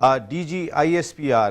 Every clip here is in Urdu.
DG ISPR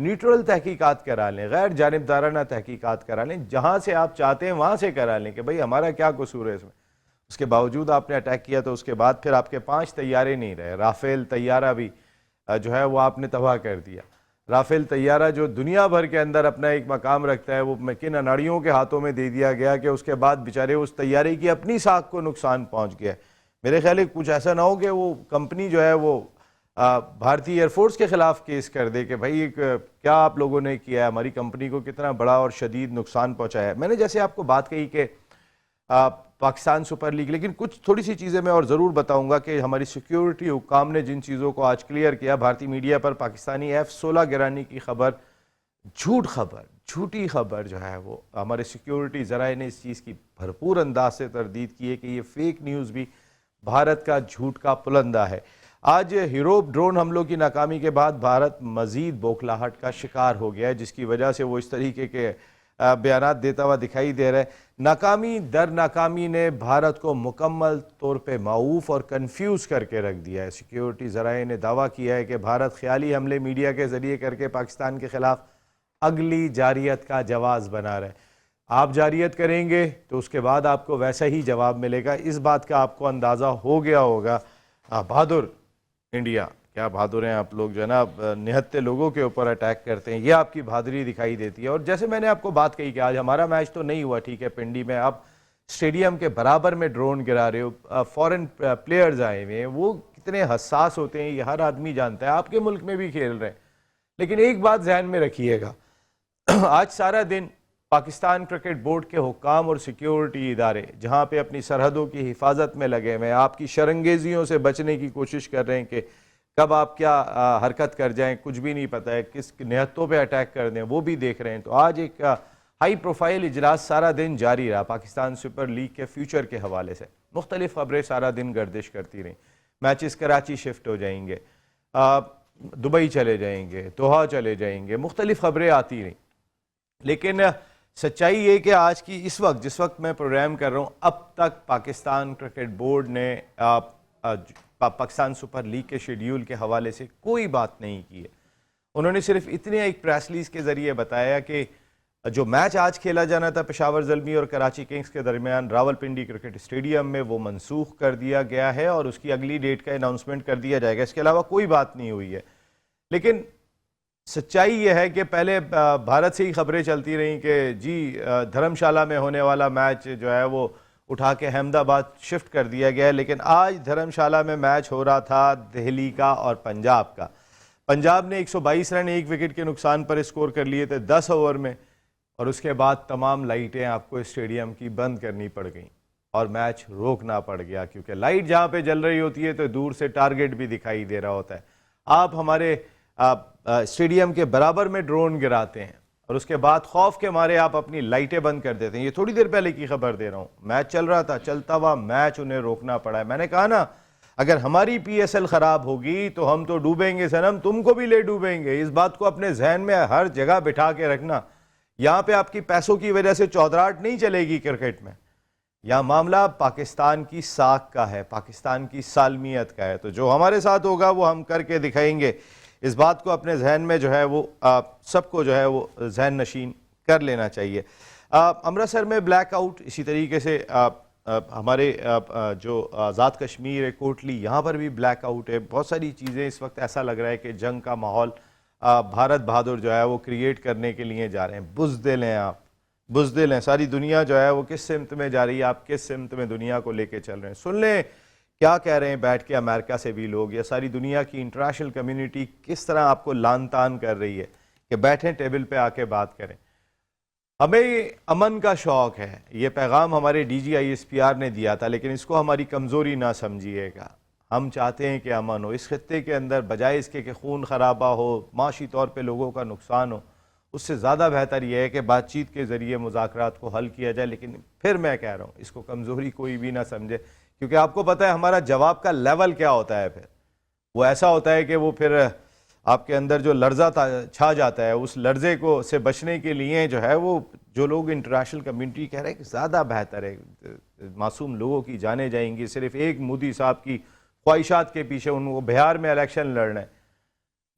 نیوٹرل تحقیقات کرا لیں, غیر جانبدارانہ تحقیقات کرا لیں, جہاں سے آپ چاہتے ہیں وہاں سے کرا لیں کہ بھئی ہمارا کیا قصور ہے اس میں. اس کے باوجود آپ نے اٹیک کیا تو اس کے بعد پھر آپ کے 5 طیارے نہیں رہے. رافیل طیارہ بھی جو ہے وہ آپ نے تباہ کر دیا. رافیل طیارہ جو دنیا بھر کے اندر اپنا ایک مقام رکھتا ہے, وہ کن اناڑیوں کے ہاتھوں میں دے دیا گیا کہ اس کے بعد بیچارے اس طیارے کی اپنی ساکھ کو نقصان پہنچ گیا. میرے خیال ہے کچھ ایسا نہ ہو کہ وہ کمپنی جو ہے وہ بھارتی ایئر فورس کے خلاف کیس کر دے کہ بھائی کیا آپ لوگوں نے کیا ہے, ہماری کمپنی کو کتنا بڑا اور شدید نقصان پہنچایا ہے. میں نے جیسے آپ کو بات کہی کہ پاکستان سپر لیگ, لیکن کچھ تھوڑی سی چیزیں میں اور ضرور بتاؤں گا کہ ہماری سیکیورٹی حکام نے جن چیزوں کو آج کلیئر کیا. بھارتی میڈیا پر پاکستانی F-16 گرانی کی خبر جھوٹی خبر جو ہے وہ ہمارے سیکیورٹی ذرائع نے اس چیز کی بھرپور انداز سے تردید کی ہے کہ یہ فیک نیوز بھی بھارت کا جھوٹ کا پلندہ ہے. آج ہیروپ ڈرون حملوں کی ناکامی کے بعد بھارت مزید بوکھلاہٹ کا شکار ہو گیا ہے, جس کی وجہ سے وہ اس طریقے کے بیانات دیتا ہوا دکھائی دے رہا ہے. ناکامی در ناکامی نے بھارت کو مکمل طور پہ معوف اور کنفیوز کر کے رکھ دیا ہے. سیکیورٹی ذرائع نے دعویٰ کیا ہے کہ بھارت خیالی حملے میڈیا کے ذریعے کر کے پاکستان کے خلاف اگلی جارحیت کا جواز بنا رہے. آپ جارحیت کریں گے تو اس کے بعد آپ کو ویسا ہی جواب ملے گا. اس بات کا آپ کو اندازہ ہو گیا ہوگا. بہادر انڈیا, کیا بہادر ہیں آپ لوگ جو ہے نا, نہتے لوگوں کے اوپر اٹیک کرتے ہیں, یہ آپ کی بہادری دکھائی دیتی ہے. اور جیسے میں نے آپ کو بات کہی کہ آج ہمارا میچ تو نہیں ہوا, ٹھیک ہے, پنڈی میں آپ اسٹیڈیم کے برابر میں ڈرون گرا رہے ہو, فورن پلیئرز آئے ہوئے ہیں, وہ کتنے حساس ہوتے ہیں یہ ہر آدمی جانتا ہے, آپ کے ملک میں بھی کھیل رہے ہیں. لیکن ایک بات ذہن میں رکھیے گا, آج سارا دن پاکستان کرکٹ بورڈ کے حکام اور سیکیورٹی ادارے جہاں پہ اپنی سرحدوں کی حفاظت میں لگے ہوئے ہیں, آپ کی شرنگیزیوں سے بچنے کی کوشش کر رہے ہیں کہ کب آپ کیا حرکت کر جائیں, کچھ بھی نہیں پتہ ہے, کس نہتوں پہ اٹیک کر دیں وہ بھی دیکھ رہے ہیں. تو آج ایک ہائی پروفائل اجلاس سارا دن جاری رہا پاکستان سپر لیگ کے فیوچر کے حوالے سے. مختلف خبریں سارا دن گردش کرتی رہیں. میچز کراچی شفٹ ہو جائیں گے, دبئی چلے جائیں گے, دوحہ چلے جائیں گے, مختلف خبریں آتی رہیں. لیکن سچائی یہ کہ آج کی اس وقت جس وقت میں پروگرام کر رہا ہوں, اب تک پاکستان کرکٹ بورڈ نے پاکستان سپر لیگ کے شیڈیول کے حوالے سے کوئی بات نہیں کی ہے. انہوں نے صرف اتنے ایک پریس ریلیز کے ذریعے بتایا کہ جو میچ آج کھیلا جانا تھا پشاور زلمی اور کراچی کنگز کے درمیان راولپنڈی کرکٹ اسٹیڈیم میں, وہ منسوخ کر دیا گیا ہے اور اس کی اگلی ڈیٹ کا اناؤنسمنٹ کر دیا جائے گا. اس کے علاوہ کوئی بات نہیں ہوئی ہے. لیکن سچائی یہ ہے کہ پہلے بھارت سے ہی خبریں چلتی رہیں کہ جی دھرم شالہ میں ہونے والا میچ جو ہے وہ اٹھا کے احمد آباد شفٹ کر دیا گیا ہے. لیکن آج دھرم شالہ میں میچ ہو رہا تھا دہلی کا اور پنجاب کا. پنجاب نے 122 رن 1 وکٹ کے نقصان پر اسکور کر لیے تھے 10 اوور میں, اور اس کے بعد تمام لائٹیں آپ کو اسٹیڈیم کی بند کرنی پڑ گئیں اور میچ روکنا پڑ گیا, کیونکہ لائٹ جہاں پہ جل رہی ہوتی ہے تو دور سے ٹارگٹ بھی دکھائی دے رہا ہوتا ہے. آپ ہمارے اسٹیڈیم کے برابر میں ڈرون گراتے ہیں اور اس کے بعد خوف کے مارے آپ اپنی لائٹیں بند کر دیتے ہیں. یہ تھوڑی دیر پہلے کی خبر دے رہا ہوں, میچ چل رہا تھا, چلتا ہوا میچ انہیں روکنا پڑا ہے. میں نے کہا نا اگر ہماری PSL خراب ہوگی تو ہم تو ڈوبیں گے صنم, تم کو بھی لے ڈوبیں گے. اس بات کو اپنے ذہن میں ہر جگہ بٹھا کے رکھنا. یہاں پہ آپ کی پیسوں کی وجہ سے چودراہٹ نہیں چلے گی کرکٹ میں. یہاں معاملہ پاکستان کی ساکھ کا ہے, پاکستان کی سالمیت کا ہے. تو جو ہمارے ساتھ ہوگا وہ ہم کر کے دکھائیں گے. اس بات کو اپنے ذہن میں جو ہے وہ سب کو جو ہے وہ ذہن نشین کر لینا چاہیے. امرتسر میں بلیک آؤٹ, اسی طریقے سے ہمارے جو آزاد کشمیر ہے کوٹلی, یہاں پر بھی بلیک آؤٹ ہے. بہت ساری چیزیں اس وقت ایسا لگ رہا ہے کہ جنگ کا ماحول بھارت بہادر جو ہے وہ کریٹ کرنے کے لیے جا رہے ہیں. بزدل ہیں آپ, بزدل ہیں. ساری دنیا جو ہے وہ کس سمت میں جا رہی ہے, آپ کس سمت میں دنیا کو لے کے چل رہے ہیں. سن لیں کیا کہہ رہے ہیں بیٹھ کے امریکہ سے بھی لوگ, یا ساری دنیا کی انٹرنیشنل کمیونٹی کس طرح آپ کو لان تان کر رہی ہے کہ بیٹھیں ٹیبل پہ آ کے بات کریں. ہمیں امن کا شوق ہے, یہ پیغام ہمارے DGISPR نے دیا تھا, لیکن اس کو ہماری کمزوری نہ سمجھیے گا. ہم چاہتے ہیں کہ امن ہو اس خطے کے اندر, بجائے اس کے کہ خون خرابہ ہو, معاشی طور پہ لوگوں کا نقصان ہو. اس سے زیادہ بہتر یہ ہے کہ بات چیت کے ذریعے مذاکرات کو حل کیا جائے. لیکن پھر میں کہہ رہا ہوں اس کو کمزوری کوئی بھی نہ سمجھے, کیونکہ آپ کو پتہ ہے ہمارا جواب کا لیول کیا ہوتا ہے. پھر وہ ایسا ہوتا ہے کہ وہ پھر آپ کے اندر جو لرزہ چھا جاتا ہے, اس لرزے کو سے بچنے کے لیے جو ہے وہ جو لوگ انٹرنیشنل کمیونٹی کہہ رہے ہیں کہ زیادہ بہتر ہے, معصوم لوگوں کی جانیں جائیں گی صرف ایک مودی صاحب کی خواہشات کے پیچھے, ان کو بہار میں الیکشن لڑنا ہے.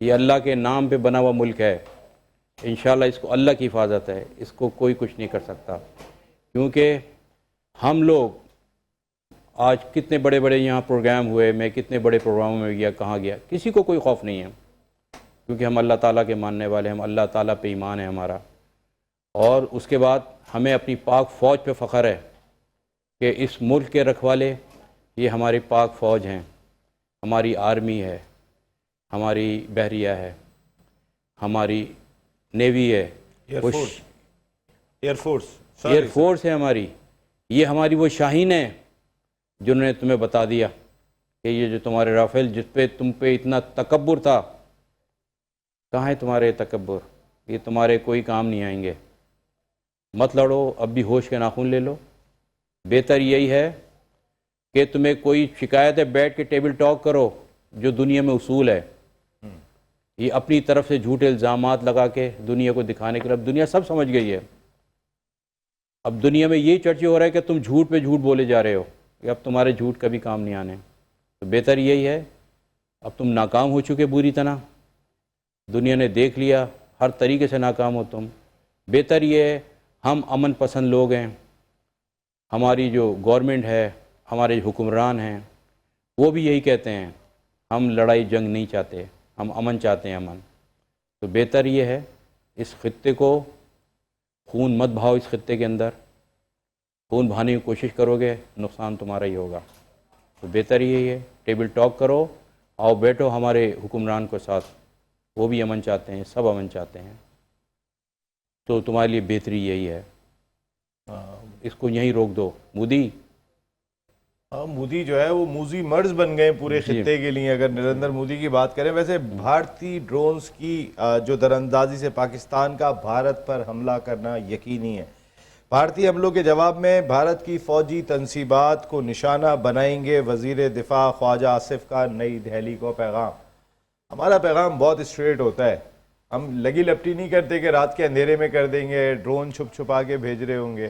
یہ اللہ کے نام پہ بنا ہوا ملک ہے، انشاءاللہ اس کو اللہ کی حفاظت ہے، اس کو کوئی کچھ نہیں کر سکتا، کیونکہ ہم لوگ آج کتنے بڑے بڑے یہاں پروگرام ہوئے، میں کتنے بڑے پروگراموں میں گیا، کہاں گیا، کسی کو کوئی خوف نہیں ہے، کیونکہ ہم اللہ تعالیٰ کے ماننے والے ہیں، ہم اللہ تعالیٰ پہ ایمان ہے ہمارا. اور اس کے بعد ہمیں اپنی پاک فوج پہ فخر ہے کہ اس ملک کے رکھوالے یہ ہماری پاک فوج ہیں، ہماری آرمی ہے، ہماری بحریہ ہے، ہماری نیوی ہے، ایئر فورس ایئر فورس ہے ہماری. یہ ہماری وہ شاہین ہیں جنہوں نے تمہیں بتا دیا کہ یہ جو تمہارے رافیل جس پہ تم پہ اتنا تکبر تھا، کہاں ہے تمہارے تکبر؟ یہ تمہارے کوئی کام نہیں آئیں گے. مت لڑو، اب بھی ہوش کے ناخن لے لو. بہتر یہی ہے کہ تمہیں کوئی شکایت ہے بیٹھ کے ٹیبل ٹاک کرو، جو دنیا میں اصول ہے. یہ اپنی طرف سے جھوٹے الزامات لگا کے دنیا کو دکھانے کے لیے اب دنیا سب سمجھ گئی ہے. اب دنیا میں یہی چرچے ہو رہا ہے کہ تم جھوٹ پہ جھوٹ بولے جا رہے ہو، کہ اب تمہارے جھوٹ کبھی کام نہیں آنے. تو بہتر یہی ہے، اب تم ناکام ہو چکے بری طرح، دنیا نے دیکھ لیا، ہر طریقے سے ناکام ہو تم. بہتر یہ ہے، ہم امن پسند لوگ ہیں، ہماری جو گورنمنٹ ہے، ہمارے حکمران ہیں، وہ بھی یہی کہتے ہیں، ہم لڑائی جنگ نہیں چاہتے، ہم امن چاہتے ہیں، امن. تو بہتر یہ ہے اس خطے کو خون مت بہاؤ، اس خطے کے اندر خون بہانے کی کوشش کرو گے نقصان تمہارا ہی ہوگا. تو بہتر یہی ہے ٹیبل ٹاک کرو، آؤ بیٹھو ہمارے حکمران کے ساتھ، وہ بھی امن چاہتے ہیں، سب امن چاہتے ہیں. تو تمہارے لیے بہتری یہی ہے، اس کو یہیں روک دو. مودی مودی جو ہے وہ موذی مرض بن گئے پورے خطے کے لیے. اگر نریندر مودی کی بات کریں، ویسے بھارتی ڈرونز کی جو دراندازی سے پاکستان کا بھارت پر حملہ کرنا یقینی ہے. بھارتی حملوں کے جواب میں بھارت کی فوجی تنصیبات کو نشانہ بنائیں گے وزیر دفاع خواجہ آصف کا نئی دہلی کو پیغام. ہمارا پیغام بہت اسٹریٹ ہوتا ہے، ہم لگی لپٹی نہیں کرتے کہ رات کے اندھیرے میں کر دیں گے، ڈرون چھپ چھپا کے بھیج رہے ہوں گے،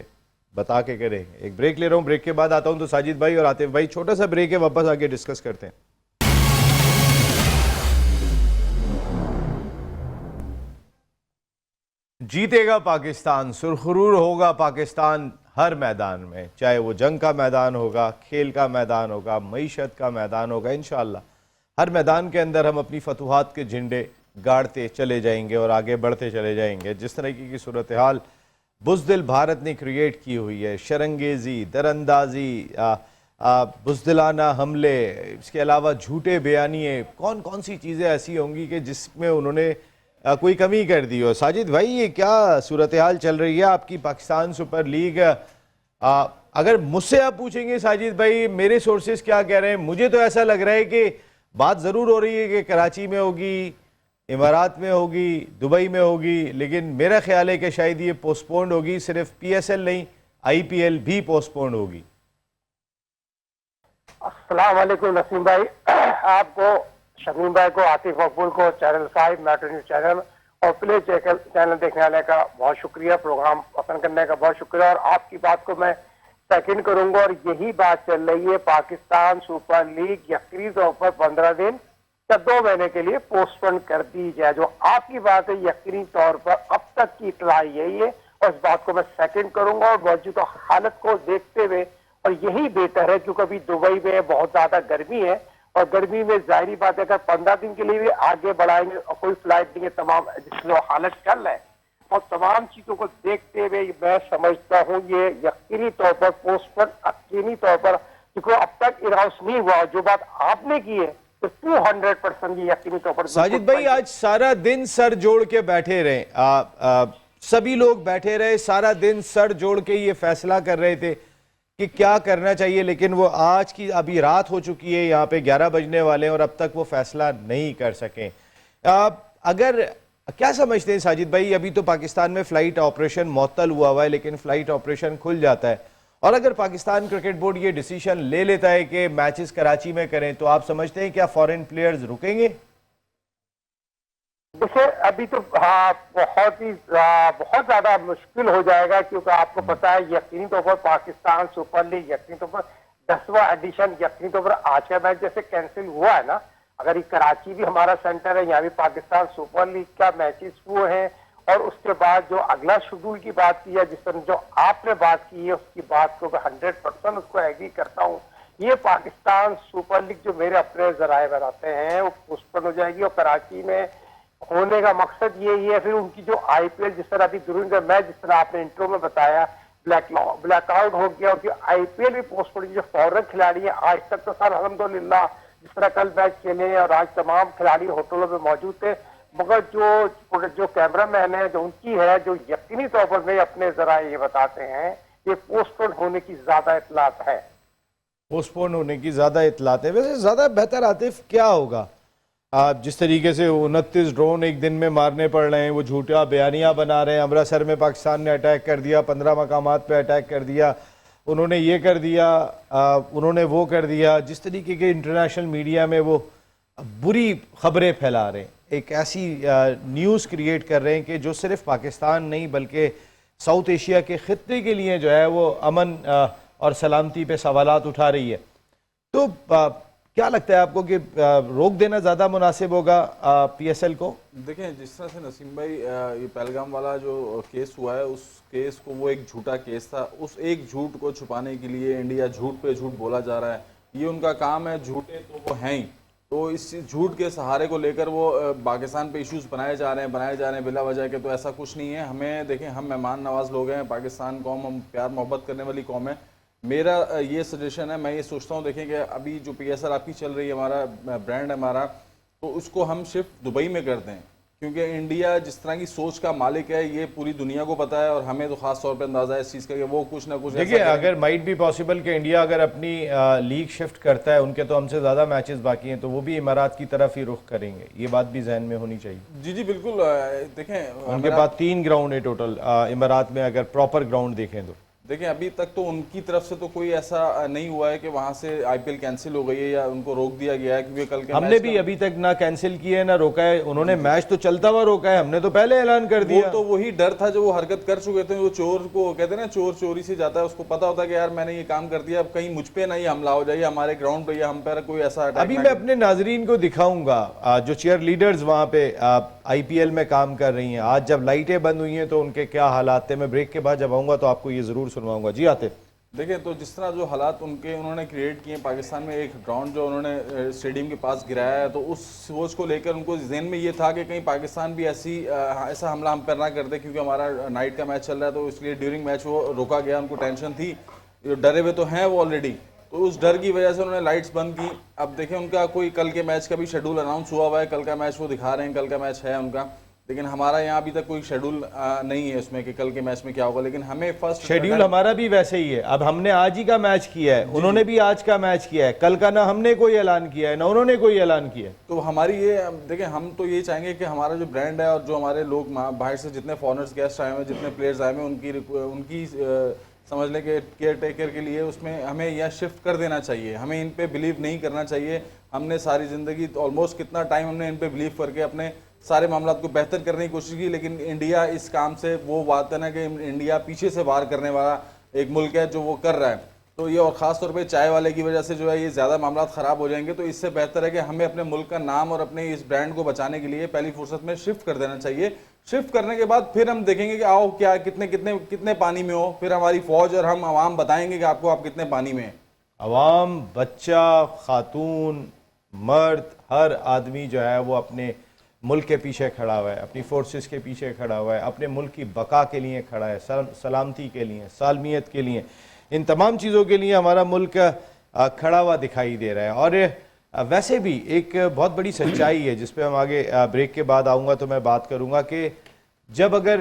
بتا کے کریں گے. ایک بریک لے رہا ہوں، بریک کے بعد آتا ہوں تو ساجد بھائی اور عاطف بھائی چھوٹا سا بریک ہے، واپس آگے ڈسکس کرتے ہیں. جیتے گا پاکستان، سرخرور ہوگا پاکستان ہر میدان میں، چاہے وہ جنگ کا میدان ہوگا، کھیل کا میدان ہوگا، معیشت کا میدان ہوگا. انشاءاللہ ہر میدان کے اندر ہم اپنی فتوحات کے جھنڈے گاڑتے چلے جائیں گے اور آگے بڑھتے چلے جائیں گے. جس طرح کی صورتحال بزدل بھارت نے کریٹ کی ہوئی ہے، شرنگیزی، دراندازی، بزدلانہ حملے، اس کے علاوہ جھوٹے بیانیے، کون کون سی چیزیں ایسی ہوں گی کہ جس میں انہوں نے کوئی کمی کر دی ہو. ساجد بھائی یہ کیا صورتحال چل رہی ہے آپ کی پاکستان سپر لیگ؟ اگر مجھ سے آپ پوچھیں گے ساجد بھائی میرے سورسز کیا کہہ رہے ہیں، مجھے تو ایسا لگ رہا ہے کہ بات ضرور ہو رہی ہے کہ کراچی میں ہوگی، امارات میں ہوگی، دبئی میں ہوگی، لیکن میرا خیال ہے کہ شاید یہ پوسٹ پونڈ ہوگی. صرف پی ایس ایل نہیں، آئی پی ایل بھی پوسٹ پونڈ ہوگی. السلام علیکم نسیم بھائی، آپ کو، شمیم بھائی کو، عاطف مقبول کو، چینل 5 میٹرو نیوز چینل اور پلے چینل دیکھنے والے کا بہت شکریہ، پروگرام پسند کرنے کا بہت شکریہ. اور آپ کی بات کو میں سیکنڈ کروں گا، اور یہی بات چل رہی ہے. پاکستان سپر لیگ یقینی طور پر 15 دن یا 2 مہینے کے لیے پوسٹ پون کر دی جائے. جو آپ کی بات ہے یقینی طور پر اب تک کی اطلاع یہی ہے، اور اس بات کو میں سیکنڈ کروں گا. اور موجودہ حالت کو دیکھتے ہوئے، اور یہی بہتر ہے کیونکہ ابھی دبئی میں بہت زیادہ گرمی ہے، اور گرمی میں ظاہری بات ہے اگر 15 دن کے لیے بھی آگے بڑھائیں گے اور کوئی فلائٹ نہیں ہے، تمام جس میں حالت چل رہا ہے، اور تمام چیزوں کو دیکھتے ہوئے میں سمجھتا ہوں یہ یقینی طور پر پوسٹ پر یقینی طور پر، کیونکہ اب تک اناؤنس نہیں ہوا. جو بات آپ نے کی ہے تو 200% یہ یقینی طور پر. ساجد بھائی آج سارا دن سر جوڑ کے بیٹھے رہے، سبھی لوگ بیٹھے رہے، سارا دن سر جوڑ کے یہ فیصلہ کر رہے تھے کہ کیا کرنا چاہیے، لیکن وہ آج کی ابھی رات ہو چکی ہے، یہاں پہ 11 بجنے والے ہیں اور اب تک وہ فیصلہ نہیں کر سکیں. اگر کیا سمجھتے ہیں ساجد بھائی، ابھی تو پاکستان میں فلائٹ آپریشن معطل ہوا ہے، لیکن فلائٹ آپریشن کھل جاتا ہے، اور اگر پاکستان کرکٹ بورڈ یہ ڈیسیشن لے لیتا ہے کہ میچز کراچی میں کریں، تو آپ سمجھتے ہیں کیا فورن پلیئرز رکیں گے؟ دیکھیں ابھی تو بہت زیادہ مشکل ہو جائے گا، کیونکہ آپ کو پتا ہے یقینی طور پر پاکستان سپر لیگ یقینی طور پر 10واں ایڈیشن یقینی طور پر آج کا میچ جیسے کینسل ہوا ہے نا، اگر یہ کراچی بھی ہمارا سینٹر ہے، یہاں بھی پاکستان سپر لیگ کا میچز ہوئے ہیں، اور اس کے بعد جو اگلا شیڈول کی بات کی ہے، جس طرح جو آپ نے بات کی ہے اس کی بات کو 100% اس کو ایگری کرتا ہوں. یہ پاکستان سپر لیگ جو میرے اپنے ذرائع بتاتے ہیں وہ پوسٹ پون ہو جائے گی، اور کراچی میں ہونے کا مقصد یہی ہے. پھر ان کی جو آئی پی ایل جس طرح ابھی ڈیورنگ دا میچ جس طرح آپ نے انٹرو میں بتایا بلیک آؤٹ ہو گیا، اور آئی پی ایل بھی پوسٹ پون. جو فورن کھلاڑی ہیں آج تک تو سر الحمدللہ جس طرح کل میچ کھیلے اور آج تمام کھلاڑی ہوٹلوں میں موجود تھے، مگر جو کیمرہ مین ہے جو ان کی ہے جو یقینی طور پر میں اپنے ذرائع یہ بتاتے ہیں یہ پوسٹ پون ہونے کی زیادہ اطلاعات ہے. پوسٹ پون ہونے کی زیادہ اطلاعات ہے. ویسے زیادہ بہتر عاطف کیا ہوگا؟ جس طریقے سے 29 ڈرون ایک دن میں مارنے پڑ رہے ہیں، وہ جھوٹا بیانیہ بنا رہے ہیں، امرتسر میں پاکستان نے اٹیک کر دیا، 15 مقامات پہ اٹیک کر دیا، انہوں نے یہ کر دیا، انہوں نے وہ کر دیا. جس طریقے کے انٹرنیشنل میڈیا میں وہ بری خبریں پھیلا رہے ہیں، ایک ایسی نیوز کریٹ کر رہے ہیں کہ جو صرف پاکستان نہیں بلکہ ساؤتھ ایشیا کے خطے کے لیے جو ہے وہ امن اور سلامتی پہ سوالات اٹھا رہی ہے. تو کیا لگتا ہے آپ کو کہ روک دینا زیادہ مناسب ہوگا پی ایس ایل کو؟ دیکھیں جس طرح سے نسیم بھائی یہ پہلگام والا جو کیس ہوا ہے اس کیس کو وہ ایک جھوٹا کیس تھا، اس ایک جھوٹ کو چھپانے کے لیے انڈیا جھوٹ پہ جھوٹ بولا جا رہا ہے. یہ ان کا کام ہے، جھوٹے تو وہ ہیں ہی. تو اس جھوٹ کے سہارے کو لے کر وہ پاکستان پہ ایشوز بنائے جا رہے ہیں بلا وجہ کے. تو ایسا کچھ نہیں ہے. ہمیں دیکھیں ہم مہمان نواز لوگ ہیں، پاکستان قوم ہم پیار محبت کرنے والی قوم ہے. میرا یہ سجیشن ہے، میں یہ سوچتا ہوں دیکھیں کہ ابھی جو پی ایس ایل آپ کی چل رہی ہے، ہمارا برانڈ ہے ہمارا، تو اس کو ہم شفٹ دبئی میں کر دیں، کیونکہ انڈیا جس طرح کی سوچ کا مالک ہے یہ پوری دنیا کو پتا ہے، اور ہمیں تو خاص طور پہ اندازہ ہے اس چیز کا کہ وہ کچھ نہ کچھ دیکھیں اگر مائٹ بھی پاسبل کہ انڈیا اگر اپنی لیگ شفٹ کرتا ہے، ان کے تو ہم سے زیادہ میچز باقی ہیں، تو وہ بھی امارات کی طرف ہی رخ کریں گے. یہ بات بھی ذہن میں ہونی چاہیے. جی بالکل. دیکھیں ان کے پاس 3 گراؤنڈ ہے ٹوٹل امارات میں، اگر پراپر گراؤنڈ دیکھیں تو. دیکھیں ابھی تک تو ان کی طرف سے تو کوئی ایسا نہیں ہوا ہے کہ وہاں سے آئی پی ایل کینسل ہو گئی ہے یا ان کو روک دیا گیا ہے، کیونکہ کل کے ہم نے بھی ابھی تک نہ کینسل کیا ہے نہ روکا ہے. انہوں نے میچ تو چلتا ہوا روکا ہے، ہم نے تو پہلے اعلان کر دیا. وہ تو وہی ڈر تھا جو وہ حرکت کر چکے تھے. وہ چور کو کہتے ہیں نا، چور چوری سے جاتا ہے، اس کو پتا ہوتا ہے کہ یار میں نے یہ کام کر دیا، اب کہیں مجھ پہ نہ ہی حملہ ہو جائے، ہمارے گراؤنڈ پہ یا ہم پر کوئی ایسا اٹیک. ابھی میں اپنے ناظرین کو دکھاؤں گا جو چیئر لیڈرز وہاں پہ آئی پی ایل میں کام کر رہی ہیں. آج جب لائٹیں بند ہوئی ہیں تو ان کے کیا حالات تھے، میں بریک کے بعد جب آؤں گا تو آپ کو یہ ضرور سنواؤں گا. جی عاطف. دیکھیں تو جس طرح جو حالات انہوں نے کریٹ کیے ہیں پاکستان میں، ایک گراؤنڈ جو انہوں نے اسٹیڈیم کے پاس گرایا ہے، تو اس سوچ کو لے کر ان کو ذہن میں یہ تھا کہ کہیں پاکستان بھی ایسا حملہ ہم پر نہ کر دے، کیونکہ ہمارا نائٹ کا میچ چل رہا ہے. تو اس لیے ڈیورنگ میچ وہ روکا گیا. ان کو ٹینشن تھی، ڈرے ہوئے تو ہیں وہ آلریڈی، تو اس ڈر کی وجہ سے انہوں نے لائٹس بند کی. اب دیکھیں ان کا کوئی کل کے میچ کا بھی شیڈول اناؤنس ہوا ہے، کل کا میچ وہ دکھا رہے ہیں، کل کا میچ ہے ان کا، لیکن ہمارا یہاں ابھی تک کوئی شیڈول نہیں ہے اس میں کہ کل کے میچ میں کیا ہوگا. لیکن ہمیں فرسٹ شیڈول ہمارا بھی ویسے ہی ہے. اب ہم نے آج ہی کا میچ کیا ہے، انہوں نے بھی آج کا میچ کیا ہے، کل کا نہ ہم نے کوئی اعلان کیا ہے نہ انہوں نے کوئی اعلان کیا ہے. تو ہماری یہ دیکھیں ہم تو یہ چاہیں گے کہ ہمارا جو برانڈ ہے اور جو ہمارے لوگ باہر سے جتنے فارنرز گیسٹ آئے ہوئے ہیں، جتنے پلیئرز آئے ہوئے ہیں، ان کی سمجھ لیں کہ کیئر ٹیکر کے لیے اس میں ہمیں یہ شفٹ کر دینا چاہیے. ہمیں ان پہ بلیو نہیں کرنا چاہیے. ہم نے ساری زندگی آلموسٹ کتنا ٹائم ہم نے ان پہ بلیو کر کے اپنے سارے معاملات کو بہتر کرنے کی کوشش کی، لیکن انڈیا اس کام سے وہ بات ہے نا کہ انڈیا پیچھے سے وار کرنے والا ایک ملک ہے جو وہ کر رہا ہے. تو یہ اور خاص طور پہ چائے والے کی وجہ سے جو ہے یہ زیادہ معاملات خراب ہو جائیں گے. تو اس سے بہتر ہے کہ ہمیں اپنے ملک کا نام اور اپنے اس برانڈ کو بچانے کے لیے پہلی فرصت میں شفٹ کر دینا چاہیے. شفٹ کرنے کے بعد پھر ہم دیکھیں گے کہ آؤ کیا کتنے پانی میں ہو، پھر ہماری فوج اور ہم عوام بتائیں گے کہ آپ کتنے پانی میں ہیں. عوام، بچہ، خاتون، مرد، ہر آدمی جو ہے وہ اپنے ملک کے پیچھے کھڑا ہوا ہے، اپنی فورسز کے پیچھے کھڑا ہوا ہے، اپنے ملک کی بقا کے لیے کھڑا ہے، سلامتی کے لیے، سالمیت کے لیے، ان تمام چیزوں کے لیے ہمارا ملک کھڑا ہوا دکھائی دے رہا ہے. اور ویسے بھی ایک بہت بڑی سچائی ہے جس پہ ہم آگے بریک کے بعد آؤں گا تو میں بات کروں گا کہ جب اگر